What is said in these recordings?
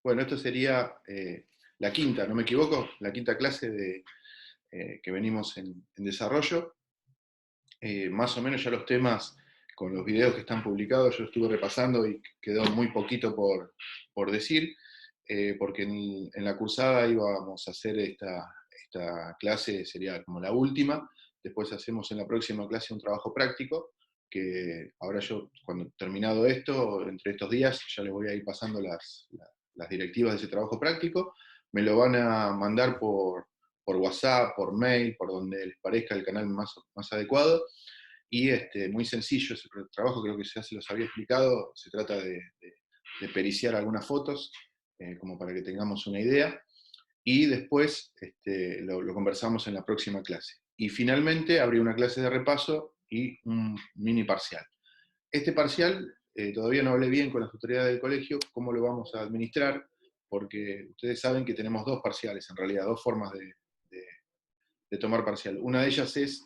Bueno, esto sería la quinta, ¿no me equivoco? La quinta clase que venimos en desarrollo. Más o menos ya los temas con los videos que están publicados, yo estuve repasando y quedó muy poquito por decir, porque en la cursada íbamos a hacer esta clase, sería como la última, después hacemos en la próxima clase un trabajo práctico, que ahora yo, cuando terminado esto, entre estos días, ya les voy a ir pasando las directivas de ese trabajo práctico, me lo van a mandar por WhatsApp, por mail, por donde les parezca el canal más adecuado. Y muy sencillo ese trabajo, creo que ya se los había explicado, se trata de periciar algunas fotos, como para que tengamos una idea, y después lo conversamos en la próxima clase. Y finalmente habría una clase de repaso y un mini parcial. Este parcial, todavía no hablé bien con las autoridades del colegio cómo lo vamos a administrar, porque ustedes saben que tenemos dos parciales, en realidad, dos formas de, de tomar parcial. Una de ellas es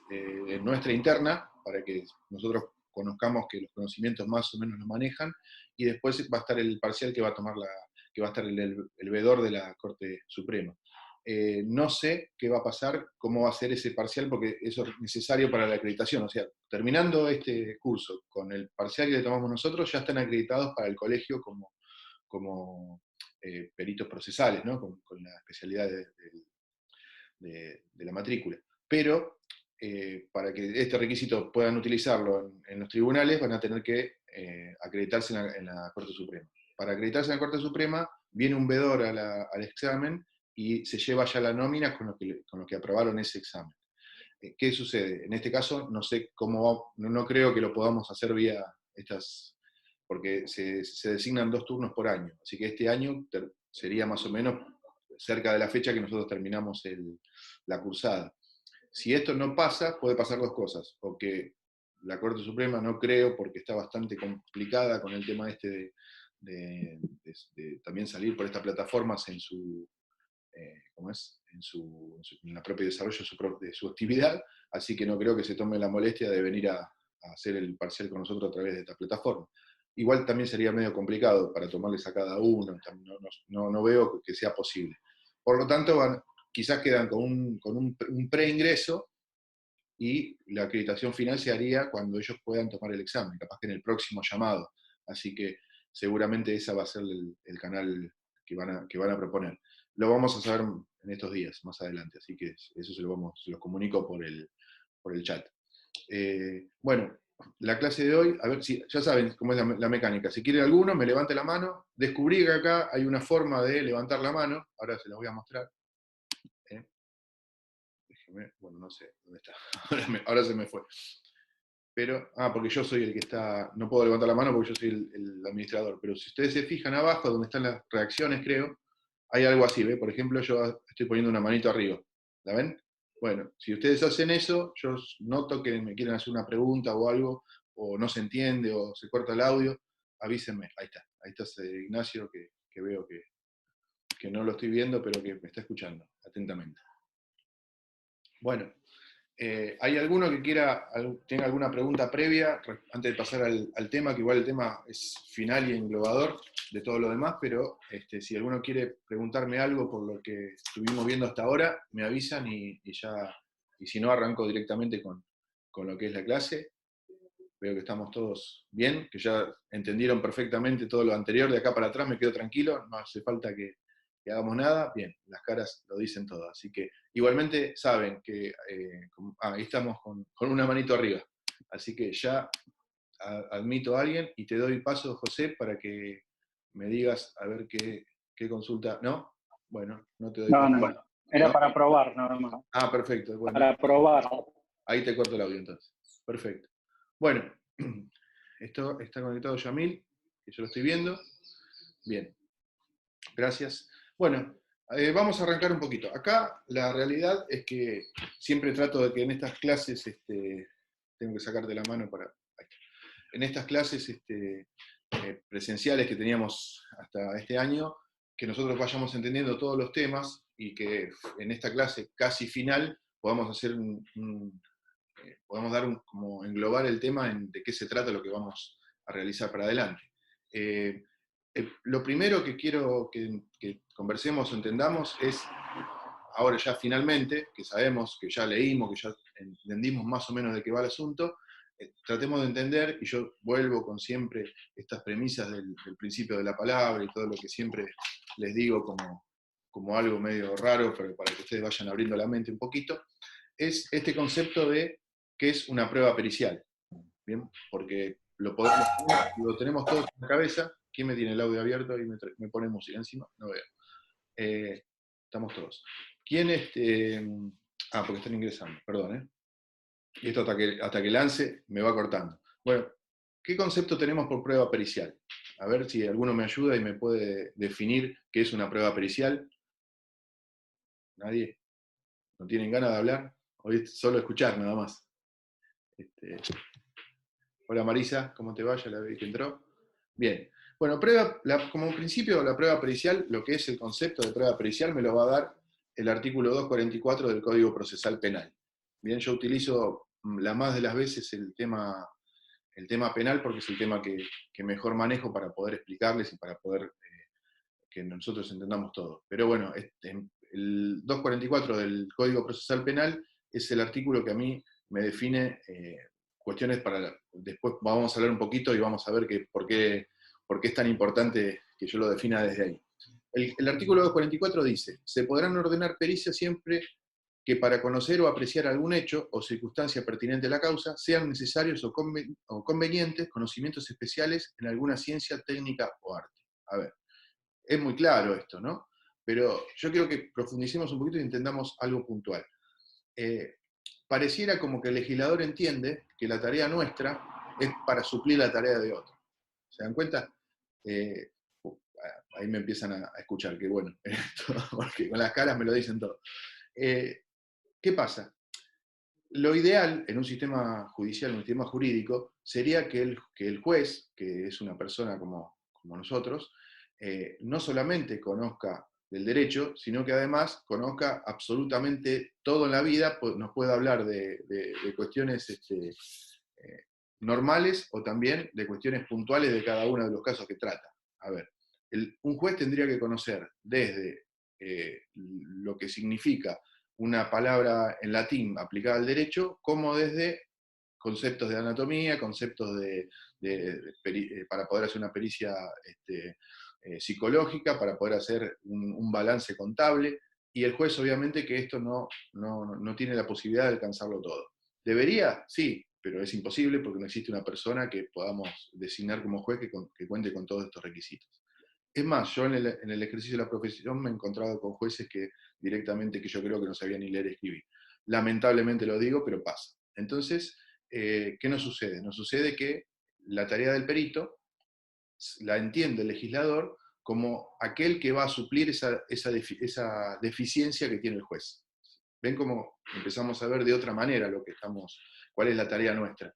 nuestra interna, para que nosotros conozcamos que los conocimientos más o menos nos manejan, y después va a estar el parcial que va a tomar que va a estar el veedor de la Corte Suprema. No sé qué va a pasar, cómo va a ser ese parcial, porque eso es necesario para la acreditación. O sea, terminando este curso con el parcial que le tomamos nosotros, ya están acreditados para el colegio como peritos procesales, ¿no? Con la especialidad de la matrícula. Pero para que este requisito puedan utilizarlo en los tribunales, van a tener que acreditarse en la Corte Suprema. Para acreditarse en la Corte Suprema, viene un veedor al examen y se lleva ya la nómina con lo que aprobaron ese examen. ¿Qué sucede? En este caso, no sé cómo va, no creo que lo podamos hacer vía estas, porque se designan 2 turnos por año. Así que este año sería más o menos cerca de la fecha que nosotros terminamos la cursada. Si esto no pasa, puede pasar dos cosas. O que la Corte Suprema, no creo, porque está bastante complicada con el tema de también salir por estas plataformas en su, ¿cómo es? En el propio desarrollo de su actividad, así que no creo que se tome la molestia de venir a hacer el parcial con nosotros a través de esta plataforma. Igual también sería medio complicado para tomarles a cada uno, no veo que sea posible. Por lo tanto, quizás quedan con un preingreso y la acreditación final se haría cuando ellos puedan tomar el examen, capaz que en el próximo llamado. Así que seguramente ese va a ser el canal que van a proponer. Lo vamos a saber en estos días, más adelante, así que eso se los comunico por el chat. Bueno, la clase de hoy, a ver si ya saben cómo es la mecánica. Si quiere alguno, me levante la mano. Descubrí que acá hay una forma de levantar la mano, ahora se la voy a mostrar. Déjeme, bueno, no sé dónde está, ahora se me fue. Pero, porque yo soy el que está, no puedo levantar la mano porque yo soy el administrador, pero si ustedes se fijan abajo, donde están las reacciones, creo, hay algo así, ¿ve? Por ejemplo, yo estoy poniendo una manito arriba, ¿la ven? Bueno, si ustedes hacen eso, yo noto que me quieren hacer una pregunta o algo, o no se entiende, o se corta el audio, avísenme, ahí está ese Ignacio que veo que no lo estoy viendo, pero que me está escuchando atentamente. Bueno, ¿hay alguno que tenga alguna pregunta previa antes de pasar al tema, que igual el tema es final y englobador de todo lo demás, pero si alguno quiere preguntarme algo por lo que estuvimos viendo hasta ahora, me avisan y si no, arranco directamente con lo que es la clase. Veo que estamos todos bien, que ya entendieron perfectamente todo lo anterior, de acá para atrás me quedo tranquilo, no hace falta que hagamos nada, bien, las caras lo dicen todo, así que igualmente saben que ahí estamos con una manito arriba, así que ya admito a alguien y te doy paso, José, para que me digas a ver qué consulta, ¿no? Bueno, no te doy No, paso. no, era ¿No? para probar nada más. Perfecto, bueno, Para probar. ahí te corto el audio entonces, perfecto. Bueno, esto está conectado Yamil, que yo lo estoy viendo. Bien, gracias. Bueno, vamos a arrancar un poquito. Acá la realidad es que siempre trato de que en estas clases, tengo que sacarte la mano para... Ahí está. En estas clases presenciales que teníamos hasta este año, que nosotros vayamos entendiendo todos los temas y que en esta clase casi final podamos hacer podemos como englobar el tema de qué se trata lo que vamos a realizar para adelante. Lo primero que quiero que conversemos o entendamos es, ahora ya finalmente, que sabemos, que ya leímos, que ya entendimos más o menos de qué va el asunto, tratemos de entender, y yo vuelvo con siempre estas premisas del principio de la palabra y todo lo que siempre les digo como algo medio raro, pero para que ustedes vayan abriendo la mente un poquito, es este concepto de qué es una prueba pericial. ¿Bien? Porque lo tenemos todos en la cabeza. ¿Quién me tiene el audio abierto y me pone música encima? No veo. Estamos todos. ¿Quién porque están ingresando, perdón, ¿eh? Y esto hasta que lance me va cortando. Bueno, ¿qué concepto tenemos por prueba pericial? A ver si alguno me ayuda y me puede definir qué es una prueba pericial. ¿Nadie? ¿No tienen ganas de hablar? Hoy es solo escuchar nada más. Este, Hola Marisa, ¿cómo te va? Ya la vi que entró. Bien. Bueno, como principio, la prueba pericial, lo que es el concepto de prueba pericial, me lo va a dar el artículo 244 del Código Procesal Penal. Bien, yo utilizo la más de las veces el tema penal porque es el tema que mejor manejo para poder explicarles y para poder que nosotros entendamos todo. Pero bueno, el 244 del Código Procesal Penal es el artículo que a mí me define cuestiones para... Después vamos a hablar un poquito y vamos a ver por qué es tan importante que yo lo defina desde ahí. El artículo 244 dice, se podrán ordenar pericias siempre que para conocer o apreciar algún hecho o circunstancia pertinente a la causa sean necesarios o convenientes conocimientos especiales en alguna ciencia, técnica o arte. A ver, es muy claro esto, ¿no? Pero yo quiero que profundicemos un poquito y entendamos algo puntual. Eh, Pareciera como que el legislador entiende que la tarea nuestra es para suplir la tarea de otro. ¿Se dan cuenta? Eh, Ahí me empiezan a escuchar, que bueno, porque con las caras me lo dicen todo. ¿Qué pasa? Lo ideal en un sistema judicial, en un sistema jurídico, sería que el juez, que es una persona como nosotros, no solamente conozca del derecho, sino que además conozca absolutamente todo en la vida, nos puede hablar de cuestiones normales o también de cuestiones puntuales de cada uno de los casos que trata. A ver, un juez tendría que conocer desde lo que significa una palabra en latín aplicada al derecho, como desde conceptos de anatomía, conceptos para poder hacer una pericia psicológica, para poder hacer un balance contable, y el juez obviamente que esto no tiene la posibilidad de alcanzarlo todo. ¿Debería? Sí, pero es imposible porque no existe una persona que podamos designar como juez que cuente con todos estos requisitos. Es más, yo en el ejercicio de la profesión me he encontrado con jueces que directamente que yo creo que no sabían ni leer y escribir. Lamentablemente lo digo, pero pasa. Entonces, ¿qué nos sucede? Nos sucede que la tarea del perito la entiende el legislador como aquel que va a suplir esa deficiencia que tiene el juez. ¿Ven cómo empezamos a ver de otra manera cuál es la tarea nuestra?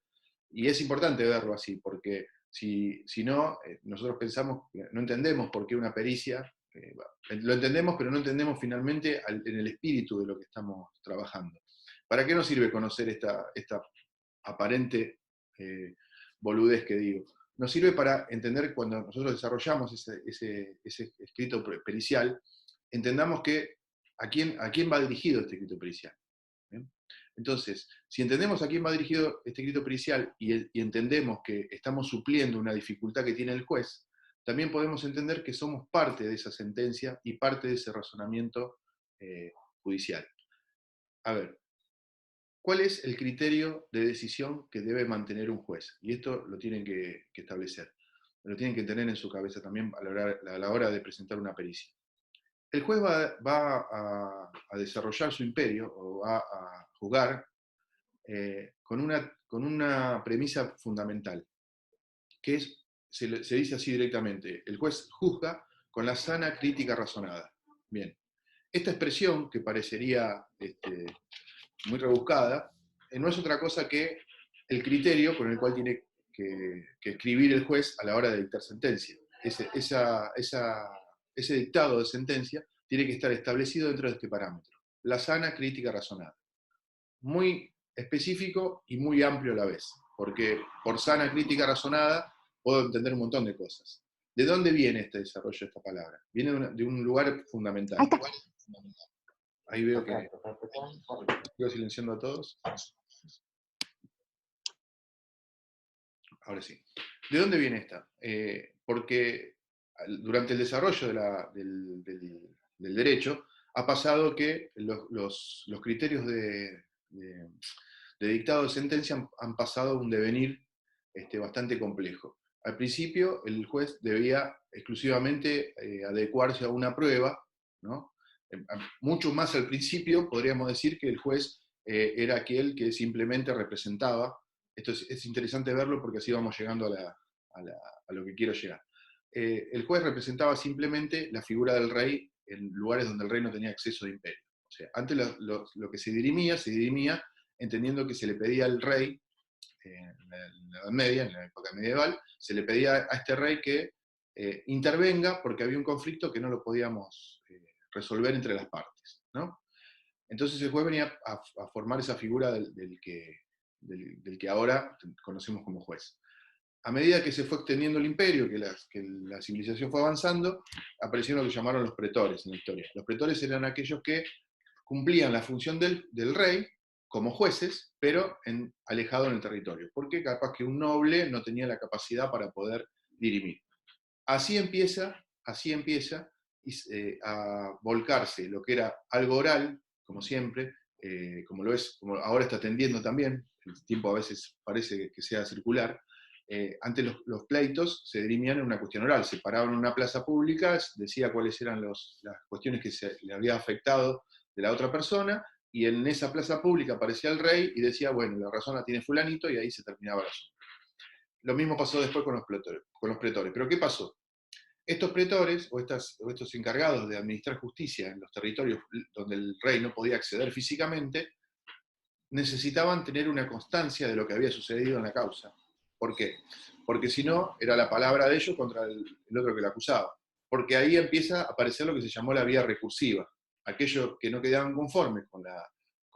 Y es importante verlo así, porque si no, nosotros pensamos, no entendemos por qué una pericia, lo entendemos, pero no entendemos finalmente en el espíritu de lo que estamos trabajando. ¿Para qué nos sirve conocer esta aparente boludez que digo? Nos sirve para entender cuando nosotros desarrollamos ese escrito pericial, entendamos a quién va dirigido este escrito pericial. ¿Bien? Entonces, si entendemos a quién va dirigido este escrito pericial y entendemos que estamos supliendo una dificultad que tiene el juez, también podemos entender que somos parte de esa sentencia y parte de ese razonamiento judicial. A ver, ¿cuál es el criterio de decisión que debe mantener un juez? Y esto lo tienen que establecer. Lo tienen que tener en su cabeza también a la hora de presentar una pericia. El juez va a desarrollar su imperio o va a jugar con una premisa fundamental, que se dice así directamente, el juez juzga con la sana crítica razonada. Bien, esta expresión, que parecería muy rebuscada, no es otra cosa que el criterio con el cual tiene que escribir el juez a la hora de dictar sentencia. Ese dictado de sentencia tiene que estar establecido dentro de este parámetro, la sana crítica razonada. Muy específico y muy amplio a la vez, porque por sana crítica razonada puedo entender un montón de cosas. ¿De dónde viene este desarrollo de esta palabra? Viene de un lugar fundamental. Ahí está. Ahí veo que sigo silenciando a todos. Ahora sí. ¿De dónde viene esta? Porque durante el desarrollo del derecho ha pasado que los criterios de dictado de sentencia han pasado a un devenir bastante complejo. Al principio, el juez debía exclusivamente adecuarse a una prueba, ¿no? Mucho más al principio, podríamos decir que el juez era aquel que simplemente representaba. Esto es interesante verlo porque así vamos llegando a lo que quiero llegar. El juez representaba simplemente la figura del rey en lugares donde el rey no tenía acceso de imperio. O sea, antes lo que se dirimía entendiendo que se le pedía al rey, en la Edad Media, en la época medieval, se le pedía a este rey que intervenga porque había un conflicto que no lo podíamos resolver entre las partes, ¿no? Entonces el juez venía a formar esa figura del que ahora conocemos como juez. A medida que se fue extendiendo el imperio, que la civilización fue avanzando, aparecieron lo que llamaron los pretores en la historia. Los pretores eran aquellos que cumplían la función del rey como jueces, pero alejado en el territorio, porque capaz que un noble no tenía la capacidad para poder dirimir. Así empieza a volcarse lo que era algo oral, como siempre, como lo es, como ahora está tendiendo también, el tiempo a veces parece que sea circular. Antes los pleitos se dirimían en una cuestión oral, se paraban en una plaza pública, decía cuáles eran las cuestiones que se le había afectado de la otra persona, y en esa plaza pública aparecía el rey y decía, bueno, la razón la tiene fulanito, y ahí se terminaba el asunto. Lo mismo pasó después con los pretores. ¿Pero qué pasó? Estos pretores, o estos encargados de administrar justicia en los territorios donde el rey no podía acceder físicamente, necesitaban tener una constancia de lo que había sucedido en la causa. ¿Por qué? Porque si no, era la palabra de ellos contra el otro que lo acusaba. Porque ahí empieza a aparecer lo que se llamó la vía recursiva. Aquellos que no quedaban conformes con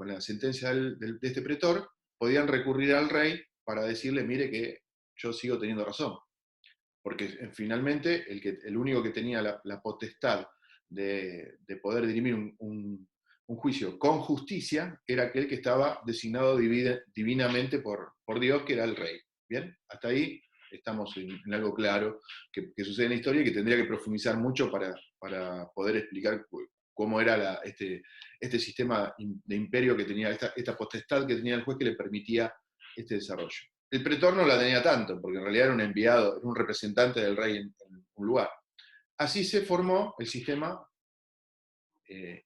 la sentencia de este pretor, podían recurrir al rey para decirle, mire que yo sigo teniendo razón. Porque finalmente el único que tenía la potestad de poder dirimir un juicio con justicia era aquel que estaba designado divinamente por Dios, que era el rey. ¿Bien? Hasta ahí estamos en algo claro que sucede en la historia y que tendría que profundizar mucho para poder explicar cómo era este sistema de imperio que tenía, esta potestad que tenía el juez que le permitía este desarrollo. El pretor no la tenía tanto, porque en realidad era un enviado, era un representante del rey en un lugar. Así se formó el sistema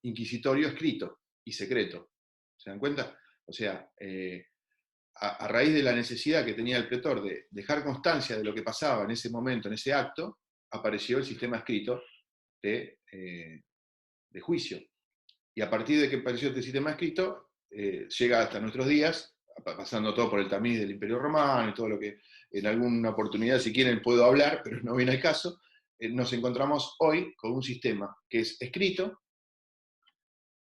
inquisitorio escrito y secreto. ¿Se dan cuenta? O sea, a raíz de la necesidad que tenía el pretor de dejar constancia de lo que pasaba en ese momento, en ese acto, apareció el sistema escrito de juicio. Y a partir de que apareció este sistema escrito, llega hasta nuestros días, pasando todo por el tamiz del Imperio Romano y todo lo que en alguna oportunidad, si quieren, puedo hablar, pero no viene al caso. Nos encontramos hoy con un sistema que es escrito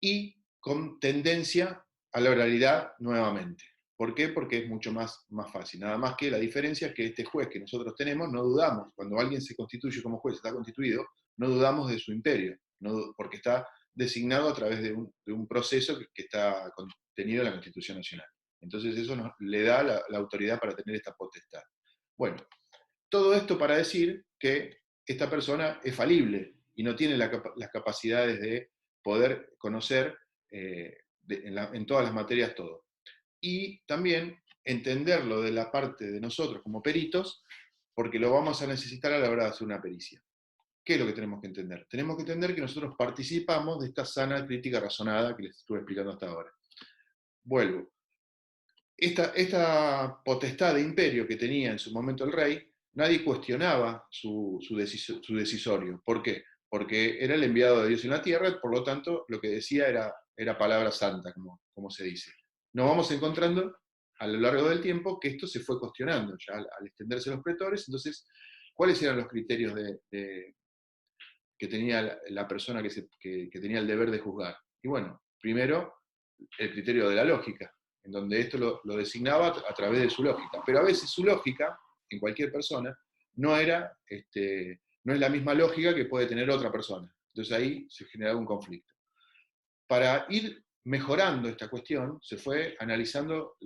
y con tendencia a la oralidad nuevamente. ¿Por qué? Porque es mucho más fácil. Nada más que la diferencia es que este juez que nosotros tenemos, no dudamos, cuando alguien se constituye como juez, está constituido, no dudamos de su imperio, porque está designado a través de un proceso que está contenido en la Constitución Nacional. Entonces eso le da la autoridad para tener esta potestad. Bueno, todo esto para decir que esta persona es falible y no tiene las capacidades de poder conocer en todas las materias todo. Y también entenderlo de la parte de nosotros como peritos, porque lo vamos a necesitar a la hora de hacer una pericia. ¿Qué es lo que tenemos que entender? Tenemos que entender que nosotros participamos de esta sana crítica razonada que les estuve explicando hasta ahora. Vuelvo. Esta potestad de imperio que tenía en su momento el rey, nadie cuestionaba su decisorio. ¿Por qué? Porque era el enviado de Dios en la tierra, por lo tanto, lo que decía era palabra santa, como se dice. Nos vamos encontrando a lo largo del tiempo que esto se fue cuestionando, ya al extenderse los pretores. Entonces, ¿cuáles eran los criterios que tenía la persona que tenía el deber de juzgar? Y bueno, primero, el criterio de la lógica, en donde esto lo designaba través de su lógica. Pero a veces su lógica, en cualquier persona, no era no es la misma lógica que puede tener otra persona. Entonces ahí se genera un conflicto. Para ir mejorando esta cuestión, se fue analizando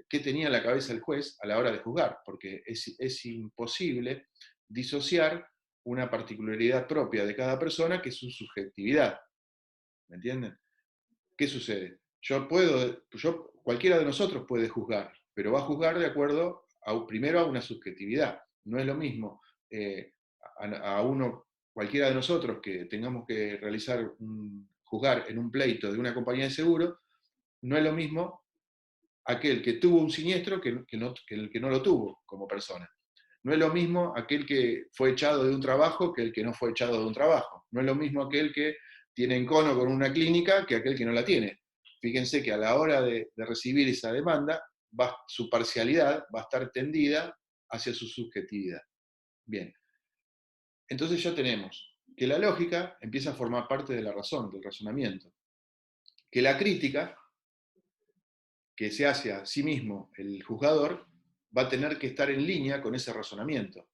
qué tenía en la cabeza el juez a la hora de juzgar, porque es imposible disociar una particularidad propia de cada persona que es su subjetividad. ¿Me entienden? ¿Qué sucede? Cualquiera de nosotros puede juzgar, pero va a juzgar de acuerdo primero a una subjetividad. No es lo mismo cualquiera de nosotros que tengamos que juzgar en un pleito de una compañía de seguro, no es lo mismo aquel que tuvo un siniestro que el que no lo tuvo como persona. No es lo mismo aquel que fue echado de un trabajo que el que no fue echado de un trabajo. No es lo mismo aquel que tiene encono con una clínica que aquel que no la tiene. Fíjense que a la hora de recibir esa demanda, su parcialidad va a estar tendida hacia su subjetividad. Bien, entonces ya tenemos que la lógica empieza a formar parte de la razón, del razonamiento. Que la crítica que se hace a sí mismo el juzgador va a tener que estar en línea con ese razonamiento.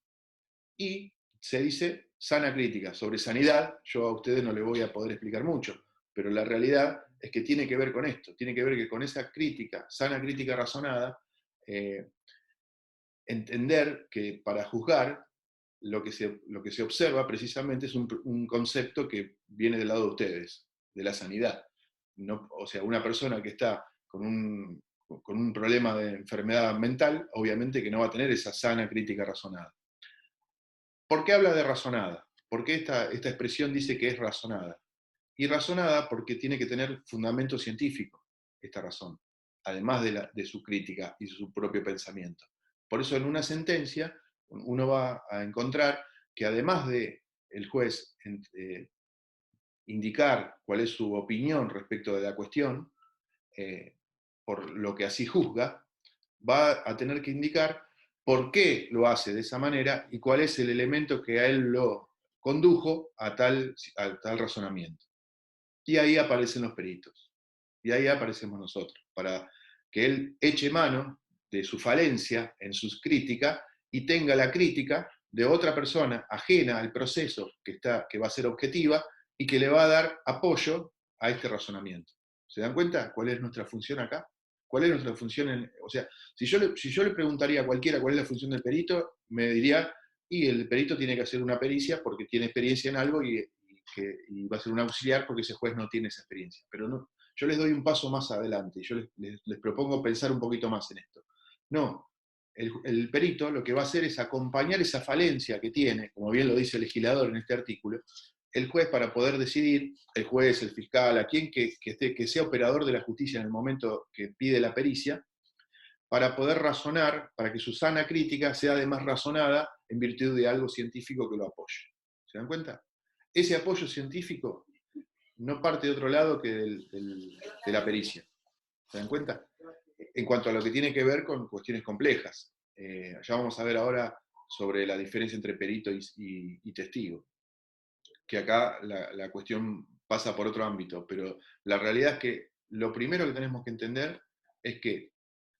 Y se dice sana crítica. Sobre sanidad, yo a ustedes no les voy a poder explicar mucho, pero la realidad es que tiene que ver con esto, tiene que ver que con esa crítica, sana crítica razonada, entender que para juzgar lo que se observa precisamente es un concepto que viene del lado de ustedes, de la sanidad. No, o sea, una persona que está con un problema de enfermedad mental, obviamente que no va a tener esa sana crítica razonada. ¿Por qué habla de razonada? ¿Por qué esta expresión dice que es razonada? Y razonada porque tiene que tener fundamento científico, esta razón, además de su crítica y su propio pensamiento. Por eso en una sentencia uno va a encontrar que además de el juez indicar cuál es su opinión respecto de la cuestión, por lo que así juzga, va a tener que indicar por qué lo hace de esa manera y cuál es el elemento que a él lo condujo a tal razonamiento. Y ahí aparecen los peritos. Y ahí aparecemos nosotros, para que él eche mano de su falencia en sus críticas y tenga la crítica de otra persona ajena al proceso que va a ser objetiva y que le va a dar apoyo a este razonamiento. ¿Se dan cuenta cuál es nuestra función acá? ¿Cuál es nuestra función? O sea, si yo le preguntaría a cualquiera cuál es la función del perito, me diría, y el perito tiene que hacer una pericia porque tiene experiencia en algo y va a ser un auxiliar porque ese juez no tiene esa experiencia. Pero no, yo les doy un paso más adelante, yo les propongo pensar un poquito más en esto. No, el perito lo que va a hacer es acompañar esa falencia que tiene, como bien lo dice el legislador en este artículo, el juez para poder decidir, el juez, el fiscal, a quien que sea operador de la justicia en el momento que pide la pericia, para poder razonar, para que su sana crítica sea además razonada en virtud de algo científico que lo apoye. ¿Se dan cuenta? Ese apoyo científico no parte de otro lado que de la pericia. ¿Se dan cuenta? En cuanto a lo que tiene que ver con cuestiones complejas. Ya vamos a ver ahora sobre la diferencia entre perito y testigo, que acá la cuestión pasa por otro ámbito, pero la realidad es que lo primero que tenemos que entender es que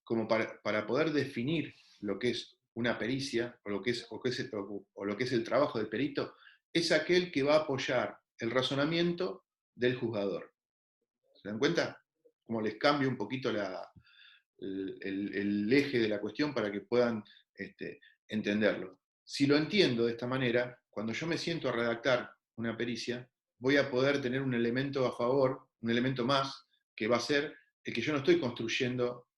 como para poder definir lo que es una pericia o lo que es el trabajo del perito, es aquel que va a apoyar el razonamiento del juzgador. ¿Se dan cuenta? Como les cambio un poquito el eje de la cuestión para que puedan entenderlo. Si lo entiendo de esta manera, cuando yo me siento a redactar una pericia, voy a poder tener un elemento a favor, un elemento más, que va a ser el que yo no estoy construyendo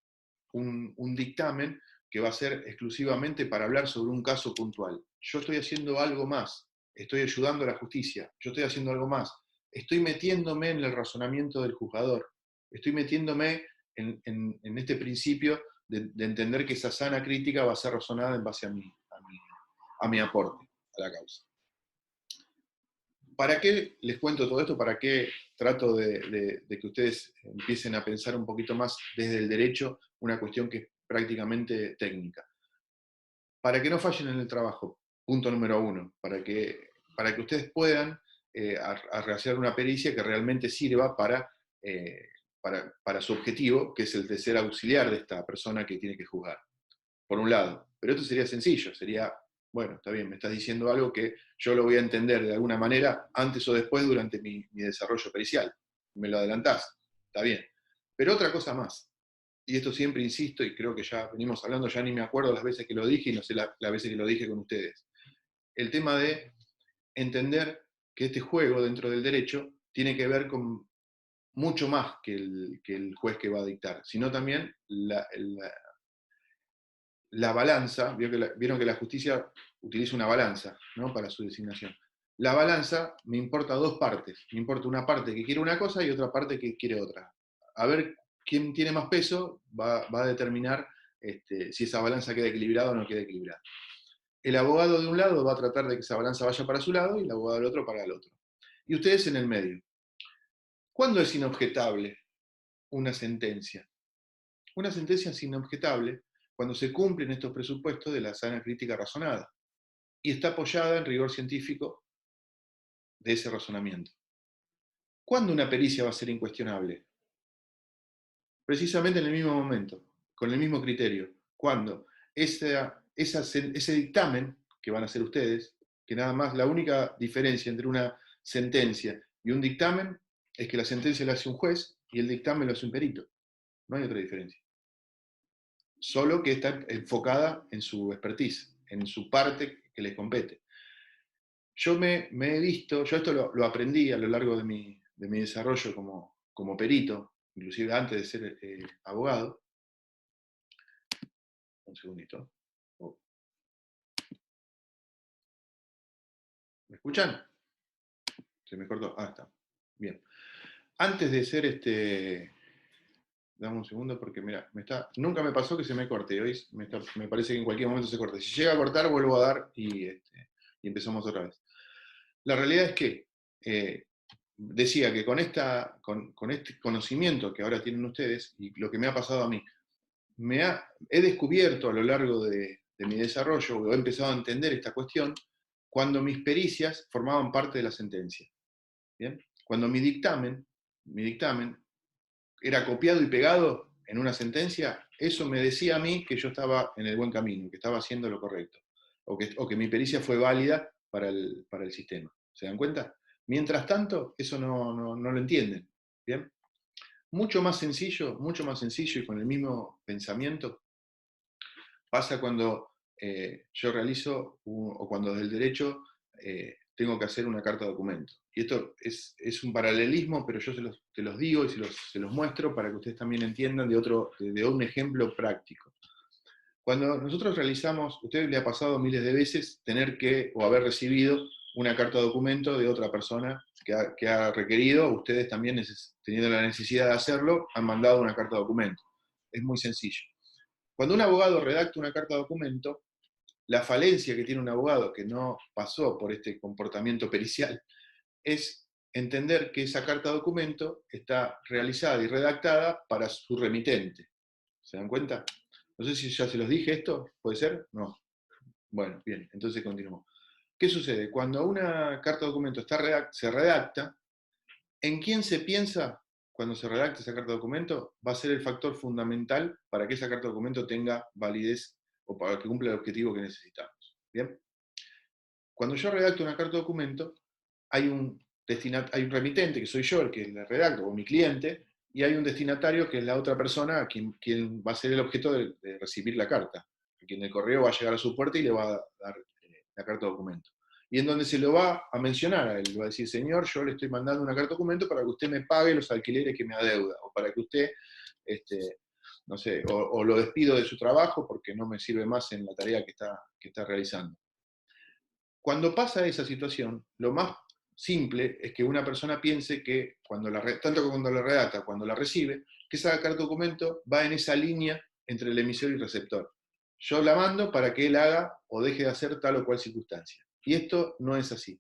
un dictamen que va a ser exclusivamente para hablar sobre un caso puntual. Yo estoy haciendo algo más, estoy ayudando a la justicia, yo estoy haciendo algo más, estoy metiéndome en el razonamiento del juzgador, estoy metiéndome en este principio de entender que esa sana crítica va a ser razonada en base a mi aporte a la causa. ¿Para qué les cuento todo esto? ¿Para qué trato de que ustedes empiecen a pensar un poquito más desde el derecho una cuestión que es prácticamente técnica? Para que no fallen en el trabajo, punto número uno, para que ustedes puedan realizar una pericia que realmente sirva para su objetivo, que es el de ser auxiliar de esta persona que tiene que juzgar, por un lado. Pero esto sería sencillo, sería, Bueno, está bien, me estás diciendo algo que yo lo voy a entender de alguna manera antes o después durante mi desarrollo pericial. Me lo adelantás, está bien. Pero otra cosa más, y esto siempre insisto, y creo que ya venimos hablando, ya ni me acuerdo las veces que lo dije y no sé las veces que lo dije con ustedes. El tema de entender que este juego dentro del derecho tiene que ver con mucho más que el juez que va a dictar, sino también la balanza. Vieron que la justicia utiliza una balanza, ¿no?, para su designación. La balanza me importa dos partes. Me importa una parte que quiere una cosa y otra parte que quiere otra. A ver quién tiene más peso va a determinar si esa balanza queda equilibrada o no queda equilibrada. El abogado de un lado va a tratar de que esa balanza vaya para su lado y el abogado del otro para el otro. Y ustedes en el medio. ¿Cuándo es inobjetable una sentencia? Una sentencia es inobjetable cuando se cumplen estos presupuestos de la sana crítica razonada y está apoyada en rigor científico de ese razonamiento. ¿Cuándo una pericia va a ser incuestionable? Precisamente en el mismo momento, con el mismo criterio. Cuando ese dictamen que van a hacer ustedes, que nada más la única diferencia entre una sentencia y un dictamen es que la sentencia la hace un juez y el dictamen lo hace un perito. No hay otra diferencia. Solo que está enfocada en su expertise, en su parte que les compete. Yo me he visto, yo esto lo aprendí a lo largo de mi desarrollo como perito, inclusive antes de ser abogado. Un segundito. Oh. ¿Me escuchan? Se me cortó. Ah, está. Bien. Antes de ser dame un segundo porque mira, nunca me pasó que se me corte. Hoy me parece que en cualquier momento se corte. Si llega a cortar, vuelvo a dar y empezamos otra vez. La realidad es que decía que con este conocimiento que ahora tienen ustedes y lo que me ha pasado a mí, he descubierto a lo largo de mi desarrollo, o he empezado a entender esta cuestión, cuando mis pericias formaban parte de la sentencia. ¿Bien? Cuando mi dictamen era copiado y pegado en una sentencia, eso me decía a mí que yo estaba en el buen camino, que estaba haciendo lo correcto, o que mi pericia fue válida para el sistema. ¿Se dan cuenta? Mientras tanto, eso no lo entienden. ¿Bien? Mucho más sencillo y con el mismo pensamiento pasa cuando yo realizo, o cuando desde el derecho tengo que hacer una carta de documento. Y esto es un paralelismo, pero yo te los digo y se los muestro para que ustedes también entiendan de un ejemplo práctico. Cuando nosotros realizamos, a usted le ha pasado miles de veces tener que, o haber recibido una carta de documento de otra persona que ha requerido, ustedes también, teniendo la necesidad de hacerlo, han mandado una carta de documento. Es muy sencillo. Cuando un abogado redacta una carta de documento, la falencia que tiene un abogado que no pasó por este comportamiento pericial es entender que esa carta de documento está realizada y redactada para su remitente. ¿Se dan cuenta? No sé si ya se los dije esto, ¿puede ser? No. Bueno, bien, entonces continúo. ¿Qué sucede? Cuando una carta de documento se redacta, ¿en quién se piensa cuando se redacta esa carta de documento? Va a ser el factor fundamental para que esa carta de documento tenga validez o para que cumpla el objetivo que necesitamos. ¿Bien? Cuando yo redacto una carta de documento, hay un remitente, que soy yo el que la redacto, o mi cliente, y hay un destinatario que es la otra persona quien va a ser el objeto de recibir la carta, a quien el correo va a llegar a su puerta y le va a dar la carta de documento. Y en donde se lo va a mencionar a él, le va a decir: señor, yo le estoy mandando una carta de documento para que usted me pague los alquileres que me adeuda, o para que usted, no sé, o lo despido de su trabajo porque no me sirve más en la tarea que está realizando. Cuando pasa esa situación, lo más simple es que una persona piense que, tanto cuando la redacta, cuando la recibe, que esa carta de documento va en esa línea entre el emisor y el receptor. Yo la mando para que él haga o deje de hacer tal o cual circunstancia. Y esto no es así.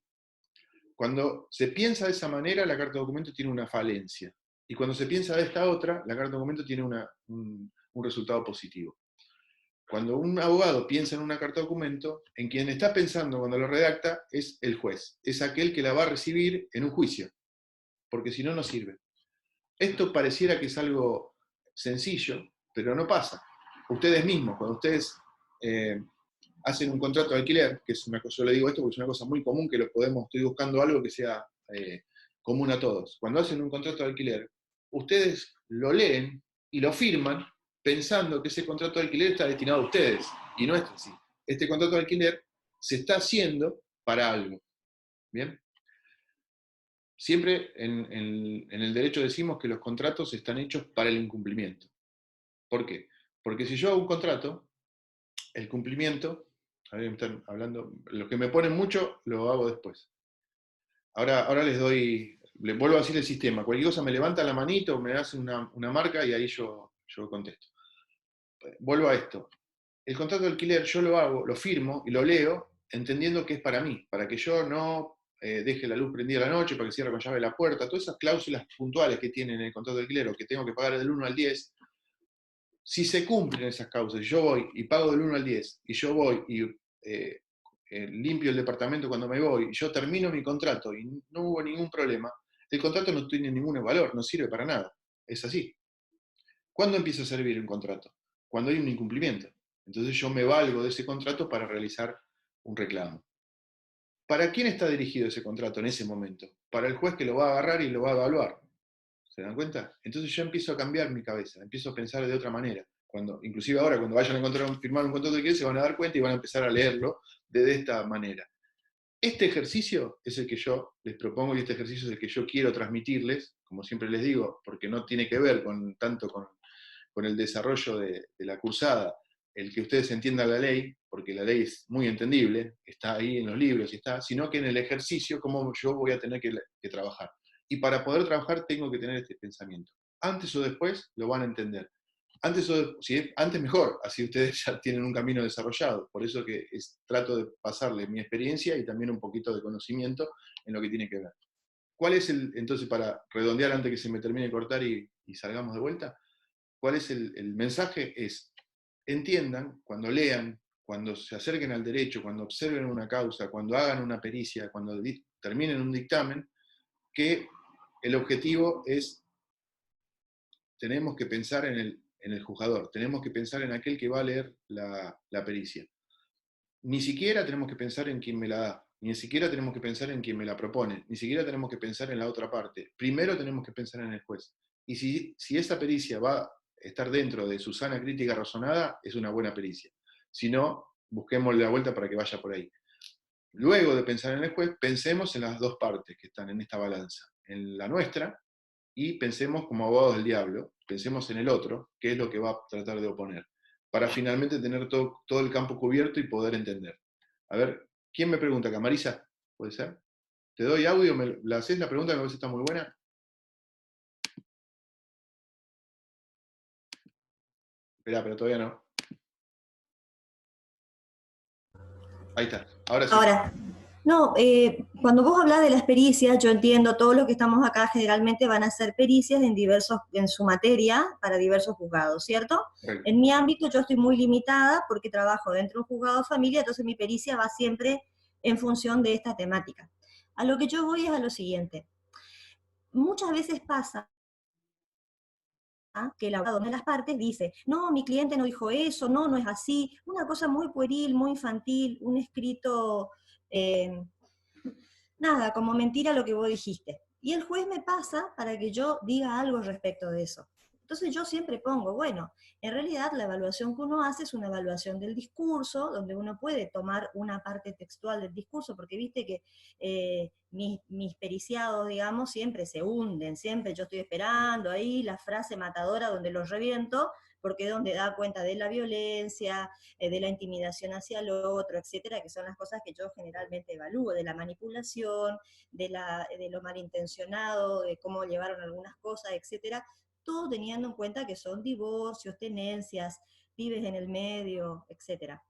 Cuando se piensa de esa manera, la carta de documento tiene una falencia. Y cuando se piensa de esta otra, la carta de documento tiene un resultado positivo. Cuando un abogado piensa en una carta de documento, en quien está pensando cuando lo redacta es el juez. Es aquel que la va a recibir en un juicio, porque si no, no sirve. Esto pareciera que es algo sencillo, pero no pasa. Ustedes mismos, cuando ustedes hacen un contrato de alquiler, que es una cosa, yo le digo esto porque es una cosa muy común que lo podemos, estoy buscando algo que sea común a todos. Cuando hacen un contrato de alquiler, ustedes lo leen y lo firman pensando que ese contrato de alquiler está destinado a ustedes, y no es así. Este contrato de alquiler se está haciendo para algo. ¿Bien? Siempre en el derecho decimos que los contratos están hechos para el incumplimiento. ¿Por qué? Porque si yo hago un contrato, el cumplimiento, a ver, me están hablando, lo que me ponen mucho lo hago después. Ahora les vuelvo a decir el sistema. Cualquier cosa me levanta la manito, me hace una marca y ahí yo contesto. Vuelvo a esto. El contrato de alquiler yo lo hago, lo firmo y lo leo entendiendo que es para mí, para que yo no deje la luz prendida a la noche, para que cierre con llave la puerta, todas esas cláusulas puntuales que tienen en el contrato de alquiler o que tengo que pagar del 1 al 10, si se cumplen esas causas, yo voy y pago del 1 al 10, y yo voy y limpio el departamento cuando me voy, y yo termino mi contrato y no hubo ningún problema, el contrato no tiene ningún valor, no sirve para nada. Es así. ¿Cuándo empieza a servir un contrato? Cuando hay un incumplimiento. Entonces yo me valgo de ese contrato para realizar un reclamo. ¿Para quién está dirigido ese contrato en ese momento? Para el juez que lo va a agarrar y lo va a evaluar. ¿Se dan cuenta? Entonces yo empiezo a cambiar mi cabeza, empiezo a pensar de otra manera. Inclusive ahora, cuando vayan a firmar un contrato de alquiler, se van a dar cuenta y van a empezar a leerlo de esta manera. Este ejercicio es el que yo les propongo y este ejercicio es el que yo quiero transmitirles, como siempre les digo, porque no tiene que ver tanto con el desarrollo de la cursada, el que ustedes entiendan la ley, porque la ley es muy entendible, está ahí en los libros, sino que en el ejercicio, cómo yo voy a tener que trabajar. Y para poder trabajar tengo que tener este pensamiento. Antes o después lo van a entender. Antes mejor, así ustedes ya tienen un camino desarrollado. Por eso que trato de pasarles mi experiencia y también un poquito de conocimiento en lo que tiene que ver. ¿Cuál es entonces, para redondear antes que se me termine de cortar y salgamos de vuelta? ¿Cuál es el mensaje? Es, entiendan, cuando lean, cuando se acerquen al derecho, cuando observen una causa, cuando hagan una pericia, cuando terminen un dictamen, que el objetivo es, tenemos que pensar en el juzgador, tenemos que pensar en aquel que va a leer la pericia. Ni siquiera tenemos que pensar en quien me la da, ni siquiera tenemos que pensar en quien me la propone, ni siquiera tenemos que pensar en la otra parte. Primero tenemos que pensar en el juez. Y si esa pericia va a estar dentro de su sana crítica razonada, es una buena pericia. Si no, busquemos la vuelta para que vaya por ahí. Luego de pensar en el juez, pensemos en las dos partes que están en esta balanza. En la nuestra, y pensemos como abogados del diablo, pensemos en el otro, qué es lo que va a tratar de oponer, para finalmente tener todo el campo cubierto y poder entender. A ver, ¿quién me pregunta acá? Marisa, ¿puede ser? ¿Te doy audio? ¿La haces la pregunta que a veces está muy buena? Espera, pero todavía no. Ahí está, ahora sí. Ahora, no, cuando vos hablas de las pericias, yo entiendo, todos los que estamos acá generalmente van a hacer pericias en su materia para diversos juzgados, ¿cierto? Correcto. En mi ámbito yo estoy muy limitada porque trabajo dentro de un juzgado de familia, entonces mi pericia va siempre en función de esta temática. A lo que yo voy es a lo siguiente. Muchas veces pasa que el abogado de las partes dice, no, mi cliente no dijo eso, no, no es así, una cosa muy pueril, muy infantil, un escrito, eh, nada, como mentira lo que vos dijiste. Y el juez me pasa para que yo diga algo respecto de eso. Entonces yo siempre pongo, bueno, en realidad la evaluación que uno hace es una evaluación del discurso, donde uno puede tomar una parte textual del discurso, porque viste que mis periciados, digamos, siempre se hunden, siempre yo estoy esperando ahí la frase matadora donde los reviento, porque es donde da cuenta de la violencia, de la intimidación hacia el otro, etcétera, que son las cosas que yo generalmente evalúo, de la manipulación, de lo malintencionado, de cómo llevaron algunas cosas, etcétera, todo teniendo en cuenta que son divorcios, tenencias, pibes en el medio, etcétera.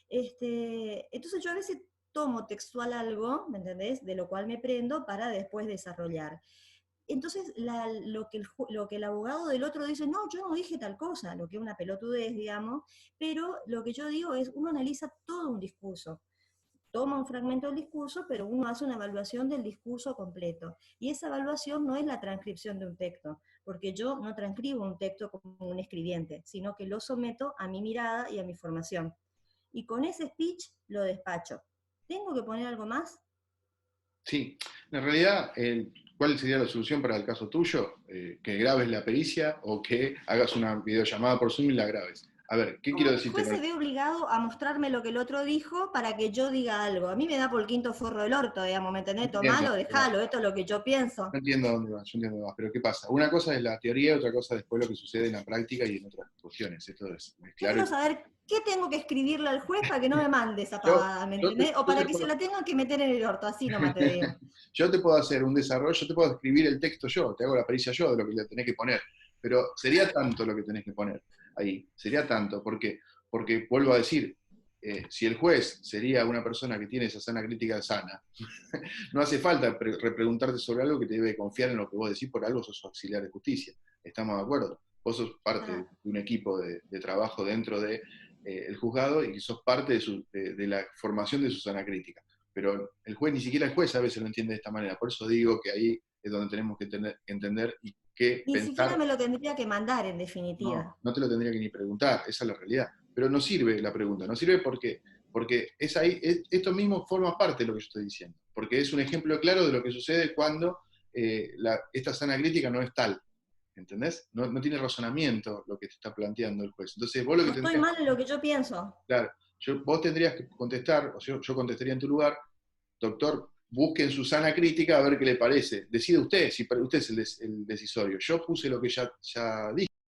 Entonces yo a veces tomo textual algo, ¿me entendés? De lo cual me prendo para después desarrollar. Entonces, lo que el abogado del otro dice, no, yo no dije tal cosa, lo que es una pelotudez, digamos, pero lo que yo digo es, uno analiza todo un discurso, toma un fragmento del discurso, pero uno hace una evaluación del discurso completo. Y esa evaluación no es la transcripción de un texto, porque yo no transcribo un texto como un escribiente, sino que lo someto a mi mirada y a mi formación. y con ese speech lo despacho. ¿Tengo que poner algo más? Sí, en realidad, ¿cuál sería la solución para el caso tuyo? Que grabes la pericia o que hagas una videollamada por Zoom y la grabes. A ver, ¿qué Como quiero que el decirte juez con se esto? ve obligado a mostrarme lo que el otro dijo para que yo diga algo. A mí me da por el quinto forro del orto, digamos, ¿me No entendés? entiendo, Tomalo, dejalo, esto es lo que yo pienso. no entiendo dónde vas, yo entiendo dónde vas, pero ¿qué pasa? Una cosa es la teoría, otra cosa después lo que sucede en la práctica y en otras cuestiones. Esto es Yo claro. quiero saber qué tengo que escribirle al juez para que no me mande esa Yo, pavada, ¿me yo te, entendés? O yo te para que se puedo, la tengan que meter en el orto, así nomás te digo. yo te puedo hacer un desarrollo, yo te puedo escribir el texto yo, te hago la pericia yo de lo que le tenés que poner, pero sería tanto lo que tenés que poner ahí, sería tanto, porque vuelvo a decir, si el juez sería una persona que tiene esa sana crítica sana, no hace falta repreguntarte sobre algo que te debe confiar en lo que vos decís, por algo sos auxiliar de justicia. ¿Estamos de acuerdo? Vos sos parte Ah, de un equipo de trabajo dentro del juzgado y sos parte de la formación de su sana crítica. Pero el juez, ni siquiera el juez a veces lo entiende de esta manera. Por eso digo que ahí es donde tenemos que entender y que ni siquiera pensar. me lo tendría que mandar, en definitiva. No, no te lo tendría que ni preguntar, esa es la realidad. Pero no sirve la pregunta, no sirve porque es ahí, esto mismo forma parte de lo que yo estoy diciendo, porque es un ejemplo claro de lo que sucede cuando esta sana crítica no es tal, ¿entendés? No, no tiene razonamiento lo que te está planteando el juez. Entonces vos lo que No estoy tendrías, mal en lo que yo pienso. claro, vos tendrías que contestar, o yo contestaría en tu lugar, doctor, busque en su sana crítica a ver qué le parece. Decide usted, si usted es el decisorio. Yo puse lo que ya dije.